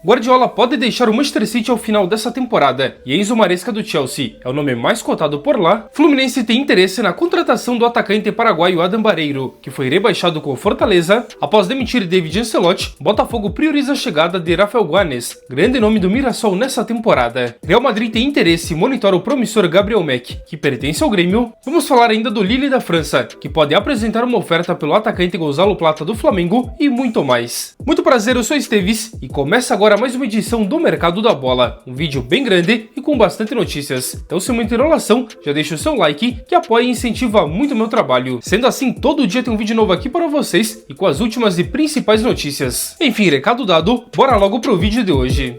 Guardiola pode deixar o Manchester City ao final dessa temporada e Enzo Maresca do Chelsea é o nome mais cotado por lá. Fluminense tem interesse na contratação do atacante paraguaio Adam Barreiro, que foi rebaixado com Fortaleza. Após demitir David Ancelotti, Botafogo prioriza a chegada de Rafael Guanes, grande nome do Mirassol nessa temporada. Real Madrid tem interesse e monitora o promissor Gabriel Mack, que pertence ao Grêmio. Vamos falar ainda do Lille da França, que pode apresentar uma oferta pelo atacante Gonzalo Plata do Flamengo e muito mais. Muito prazer, eu sou Esteves e começa agora mais uma edição do Mercado da Bola, um vídeo bem grande e com bastante notícias. Então, sem muita enrolação, já deixa o seu like que apoia e incentiva muito o meu trabalho. Sendo assim, todo dia tem um vídeo novo aqui para vocês e com as últimas e principais notícias. Enfim, recado dado, bora logo pro vídeo de hoje.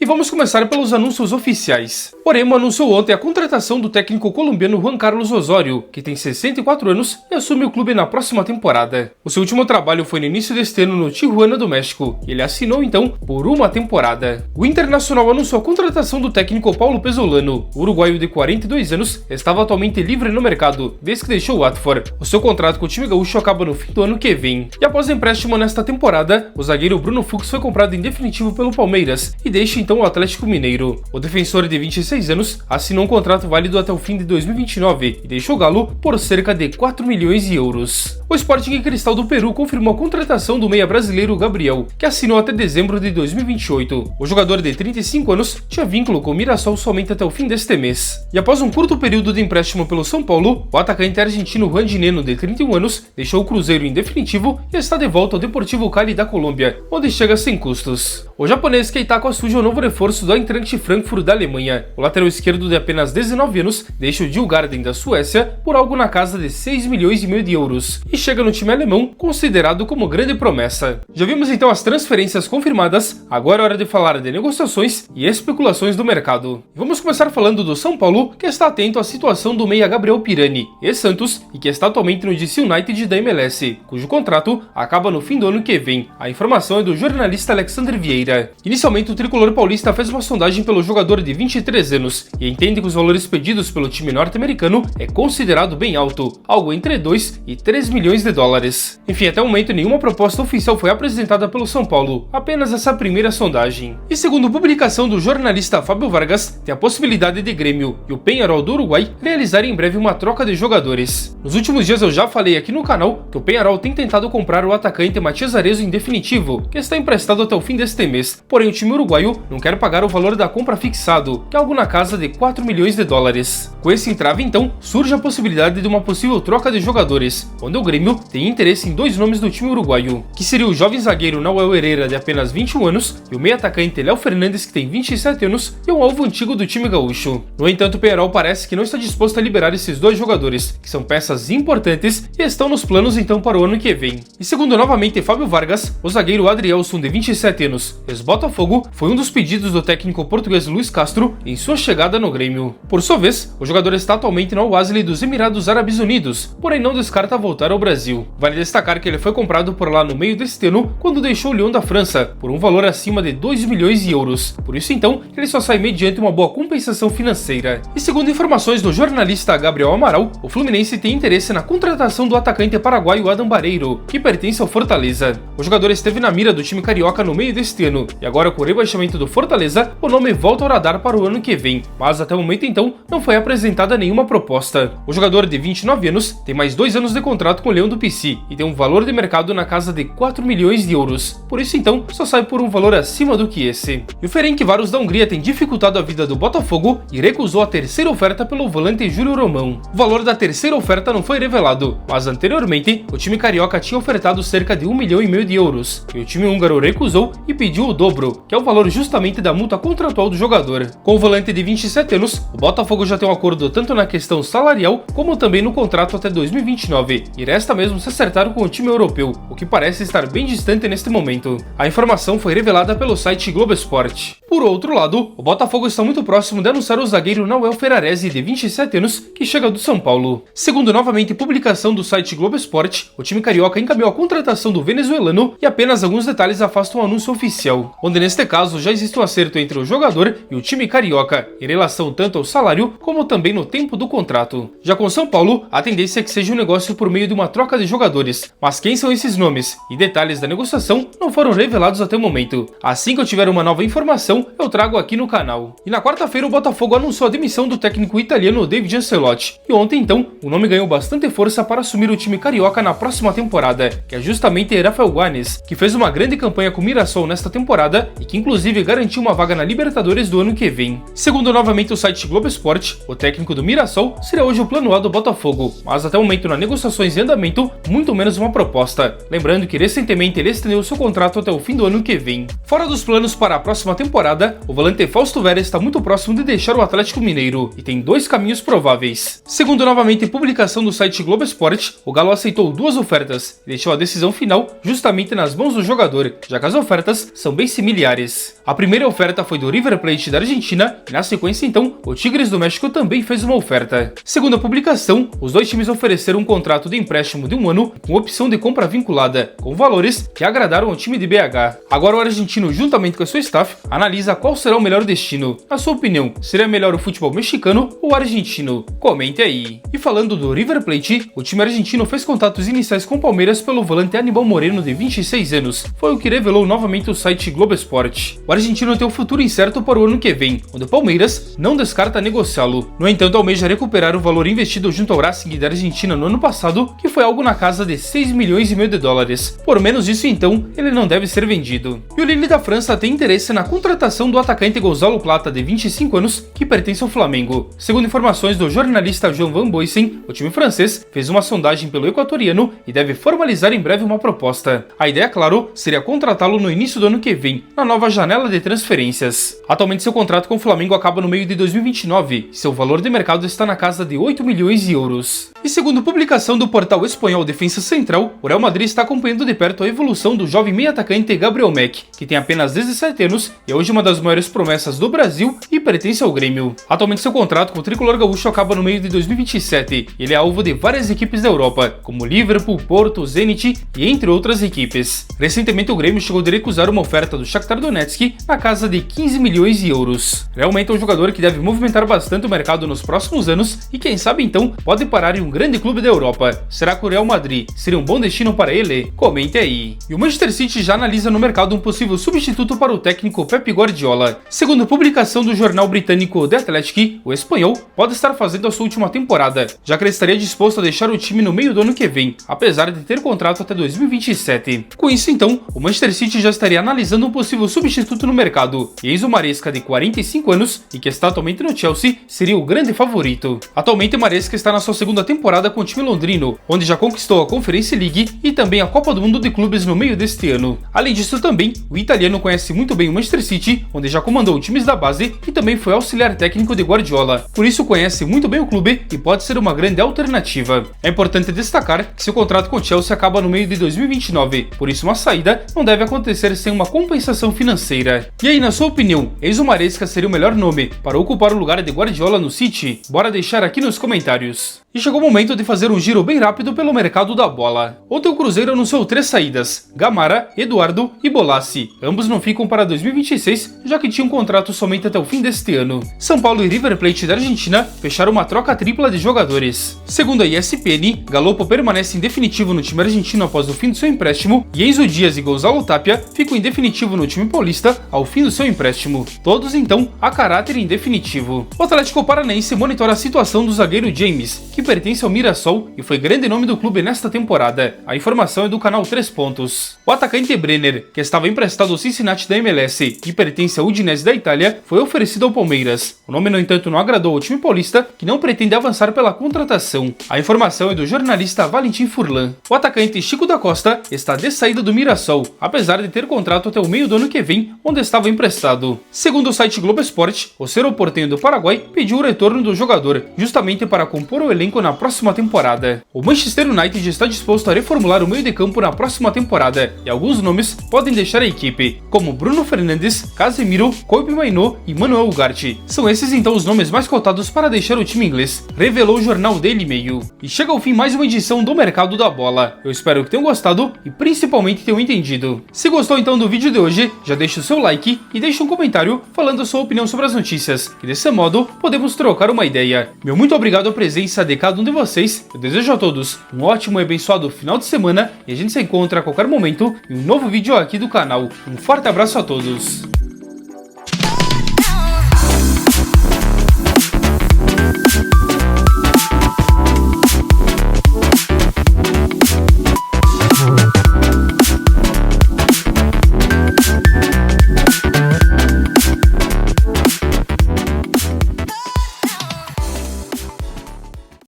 E vamos começar pelos anúncios oficiais. O Remo anunciou ontem a contratação do técnico colombiano Juan Carlos Osorio, que tem 64 anos e assume o clube na próxima temporada. O seu último trabalho foi no início deste ano no Tijuana do México, e ele assinou então por uma temporada. O Internacional anunciou a contratação do técnico Paulo Pesolano. O uruguaio de 42 anos estava atualmente livre no mercado, desde que deixou o Watford. O seu contrato com o time gaúcho acaba no fim do ano que vem. E após empréstimo nesta temporada, o zagueiro Bruno Fux foi comprado em definitivo pelo Palmeiras e deixa então o Atlético Mineiro. O defensor de 26 anos assinou um contrato válido até o fim de 2029 e deixou o Galo por cerca de 4 milhões de euros. O Sporting Cristal do Peru confirmou a contratação do meia brasileiro Gabriel, que assinou até dezembro de 2028. O jogador de 35 anos tinha vínculo com o Mirassol somente até o fim deste mês. E após um curto período de empréstimo pelo São Paulo, o atacante argentino Juan Dineno, de 31 anos, deixou o Cruzeiro em definitivo e está de volta ao Deportivo Cali da Colômbia, onde chega sem custos. O japonês Keitako Asuji é o novo reforço do Eintracht Frankfurt da Alemanha. O lateral esquerdo de apenas 19 anos deixa o Djurgården da Suécia por algo na casa de 6 milhões e meio de euros e chega no time alemão considerado como grande promessa. Já vimos então as transferências confirmadas, agora é hora de falar de negociações e especulações do mercado. Vamos começar falando do São Paulo, que está atento à situação do meia Gabriel Pirani, ex-Santos, e que está atualmente no DC United da MLS, cujo contrato acaba no fim do ano que vem. A informação é do jornalista Alexandre Vieira. Inicialmente, o tricolor paulista fez uma sondagem pelo jogador de 23 anos e entende que os valores pedidos pelo time norte-americano é considerado bem alto, algo entre 2 e 3 milhões de dólares. Enfim, até o momento nenhuma proposta oficial foi apresentada pelo São Paulo, apenas essa primeira sondagem. E segundo publicação do jornalista Fábio Vargas, tem a possibilidade de Grêmio e o Peñarol do Uruguai realizarem em breve uma troca de jogadores. Nos últimos dias eu já falei aqui no canal que o Peñarol tem tentado comprar o atacante Matias Arezzo em definitivo, que está emprestado até o fim deste mês, porém o time uruguaio não quer pagar o valor da compra fixado, que é algo na casa de 4 milhões de dólares. Com esse entrave então, surge a possibilidade de uma possível troca de jogadores, onde o Grêmio tem interesse em dois nomes do time uruguaio, que seria o jovem zagueiro Nahuel Herrera, de apenas 21 anos, e o meio atacante Léo Fernandes, que tem 27 anos e é um alvo antigo do time gaúcho. No entanto, o Peñarol parece que não está disposto a liberar esses dois jogadores, que são peças importantes e estão nos planos então para o ano que vem. E segundo novamente Fábio Vargas, o zagueiro Adrielson, de 27 anos, ex-Botafogo, foi um dos pedidos do técnico português Luiz Castro em sua chegada no Grêmio. Por sua vez, o jogador está atualmente no Al-Ahly dos Emirados Árabes Unidos, porém não descarta voltar ao Brasil. Vale destacar que ele foi comprado por lá no meio deste ano, quando deixou o Lyon da França, por um valor acima de 2 milhões de euros. Por isso então, ele só sai mediante uma boa compensação financeira. E segundo informações do jornalista Gabriel Amaral, o Fluminense tem interesse na contratação do atacante paraguaio Adam Barreiro, que pertence ao Fortaleza. O jogador esteve na mira do time carioca no meio deste ano, e agora com o rebaixamento do Fortaleza, o nome volta ao radar para o ano que vem, mas até o momento então não foi apresentada nenhuma proposta. O jogador de 29 anos tem mais 2 anos de contrato com o Leão do PC e tem um valor de mercado na casa de 4 milhões de euros, por isso então só sai por um valor acima do que esse. E o Ferencváros da Hungria tem dificultado a vida do Botafogo e recusou a terceira oferta pelo volante Júlio Romão. O valor da terceira oferta não foi revelado, mas anteriormente o time carioca tinha ofertado cerca de 1,5 milhão de euros e o time húngaro recusou e pediu o dobro, que é o valor justamente da multa contratual do jogador. Com o volante de 27 anos, o Botafogo já tem um acordo tanto na questão salarial como também no contrato até 2029, e resta mesmo se acertar com o time europeu, o que parece estar bem distante neste momento. A informação foi revelada pelo site Globo Esporte. Por outro lado, o Botafogo está muito próximo de anunciar o zagueiro Nahuel Ferrarese, de 27 anos, que chega do São Paulo. Segundo novamente publicação do site Globo Esporte, o time carioca encaminhou a contratação do venezuelano e apenas alguns detalhes afastam o anúncio oficial, onde neste caso já existe um acerto entre o jogador e o time carioca, em relação tanto ao salário como também no tempo do contrato. Já com São Paulo, a tendência é que seja um negócio por meio de uma troca de jogadores, mas quem são esses nomes e detalhes da negociação não foram revelados até o momento. Assim que eu tiver uma nova informação, eu trago aqui no canal. E na quarta-feira o Botafogo anunciou a demissão do técnico italiano David Ancelotti, e ontem então o nome ganhou bastante força para assumir o time carioca na próxima temporada, que é justamente Rafael Guanes, que fez uma grande campanha com o Mirassol nesta temporada e que inclusive garantiu uma vaga na Libertadores do ano que vem. Segundo novamente o site Globo Esporte, o técnico do Mirassol seria hoje o plano A do Botafogo, mas até o momento na negociações em andamento, muito menos uma proposta. Lembrando que recentemente ele estendeu seu contrato até o fim do ano que vem. Fora dos planos para a próxima temporada, o volante Fausto Vera está muito próximo de deixar o Atlético Mineiro e tem dois caminhos prováveis. Segundo novamente publicação do site Globo Esporte, o Galo aceitou duas ofertas e deixou a decisão final justamente nas mãos do jogador, já que as ofertas são bem similares. A primeira oferta foi do River Plate da Argentina e na sequência então, o Tigres do México também fez uma oferta. Segundo a publicação, os dois times ofereceram um contrato de empréstimo de 1 ano com opção de compra vinculada, com valores que agradaram ao time de BH. Agora o argentino, juntamente com a sua staff, analisa qual será o melhor destino. Na sua opinião, seria melhor o futebol mexicano ou argentino? Comente aí. E falando do River Plate, o time argentino fez contatos iniciais com o Palmeiras pelo volante Aníbal Moreno, de 26 anos. Foi o que revelou novamente o site Globo Esporte. O argentino tem um futuro incerto para o ano que vem, onde o Palmeiras não descarta negociá-lo. No entanto, almeja recuperar o valor investido junto ao Racing da Argentina no ano passado, que foi algo na casa de 6 milhões e meio de dólares. Por menos disso então, ele não deve ser vendido. E o Lille da França tem interesse na contratação do atacante Gonzalo Plata, de 25 anos, que pertence ao Flamengo. Segundo informações do jornalista João Van Boysen, o time francês fez uma sondagem pelo equatoriano e deve formalizar em breve uma proposta. A ideia, claro, seria contratá-lo no início do ano que vem, na nova janela de transferências. Atualmente seu contrato com o Flamengo acaba no meio de 2029 e seu valor de mercado está na casa de 8 milhões de euros. E segundo publicação do portal espanhol Defensa Central, o Real Madrid está acompanhando de perto a evolução do jovem meio-atacante Gabriel Mack, que tem apenas 17 anos e é hoje uma das maiores promessas do Brasil e pertence ao Grêmio. Atualmente seu contrato com o tricolor gaúcho acaba no meio de 2027 e ele é alvo de várias equipes da Europa, como Liverpool, Porto, Zenit e entre outras equipes. Recentemente o Grêmio chegou a recusar uma oferta do Shakhtar Donetsk na casa de 15 milhões de euros. Realmente é um jogador que deve movimentar bastante o mercado nos próximos anos e quem sabe então pode parar em um grande clube da Europa. Será que o Real Madrid seria um bom destino para ele? Comente aí. E o Manchester City já analisa no mercado um possível substituto para o técnico Pep Guardiola. Segundo publicação do jornal britânico The Athletic, o espanhol pode estar fazendo a sua última temporada, já que ele estaria disposto a deixar o time no meio do ano que vem, apesar de ter contrato até 2027. Com isso então, o Manchester City já estaria analisando um possível substituto no mercado, e Enzo Maresca, de 45 anos e que está atualmente no Chelsea, seria o grande favorito. Atualmente Maresca está na sua segunda temporada com o time londrino, onde já conquistou a Conference League e também a Copa do Mundo de Clubes no meio deste ano. Além disso também, o italiano conhece muito bem o Manchester City, onde já comandou times da base e também foi auxiliar técnico de Guardiola. Por isso conhece muito bem o clube e pode ser uma grande alternativa. É importante destacar que seu contrato com o Chelsea acaba no meio de 2029, por isso uma saída não deve acontecer sem uma compensação financeira. E aí, na sua opinião, Enzo Maresca seria o melhor nome para ocupar o lugar de Guardiola no City? Bora deixar aqui nos comentários. E chegou o momento de fazer um giro bem rápido pelo mercado da bola. Ontem o Cruzeiro anunciou 3 saídas: Gamara, Eduardo e Bolassi. Ambos não ficam para 2026, já que tinham contrato somente até o fim deste ano. São Paulo e River Plate da Argentina fecharam uma troca tripla de jogadores. Segundo a ESPN, Galopo permanece em definitivo no time argentino após o fim do seu empréstimo e Enzo Dias e Gonzalo Tapia ficam em definitivo no time paulista ao fim do seu empréstimo. Todos então a caráter indefinitivo. O Atlético Paranaense monitora a situação do zagueiro James, que pertence ao Mirassol e foi grande nome do clube nesta temporada. A informação é do canal 3 Pontos. O atacante Brenner, que estava emprestado ao Cincinnati da MLS e pertence ao Udinese da Itália, foi oferecido ao Palmeiras. O nome, no entanto, não agradou ao time paulista, que não pretende avançar pela contratação. A informação é do jornalista Valentim Furlan. O atacante Chico da Costa está de saída do Mirassol, apesar de ter contrato até o meio do ano que vem, onde estava emprestado. Segundo o site Globo Esporte, o Cerro Porteño do Paraguai pediu o retorno do jogador, justamente para compor o elenco na próxima temporada. O Manchester United está disposto a reformular o meio de campo na próxima temporada, e alguns nomes podem deixar a equipe, como Bruno Fernandes, Casemiro, Kobe Mainoo e Manuel Ugarte. São esses então os nomes mais cotados para deixar o time inglês, revelou o jornal Daily Mail. E chega ao fim mais uma edição do Mercado da Bola. Eu espero que tenham gostado e principalmente tenham entendido. Se gostou então do vídeo de hoje, já deixa o seu like e deixa um comentário falando a sua opinião sobre as notícias, e desse modo podemos trocar uma ideia. Meu muito obrigado à presença de cada um de vocês. Eu desejo a todos um ótimo e abençoado final de semana e a gente se encontra a qualquer momento em um novo vídeo aqui do canal. Um forte abraço a todos!